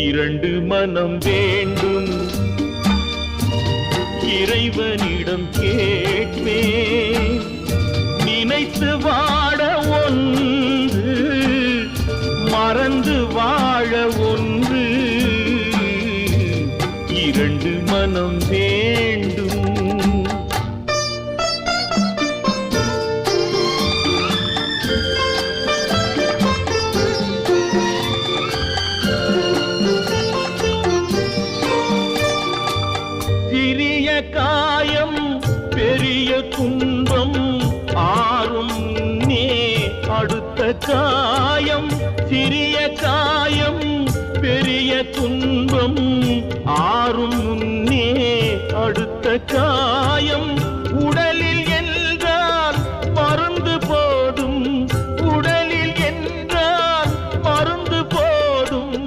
இரண்டு மனம் வேண்டும் இறைவனிடம் கேட்பேன் நினைத்து வாழ ஒன்று மறந்து வாழ ஒன்று இரண்டு மனம் வேண்டும் சிறிய காயம் பெரிய துன்பம் ஆறும் நே அடுத்த காயம் சிறிய காயம் பெரிய துன்பம் ஆறும் முன்னே அடுத்த காயம்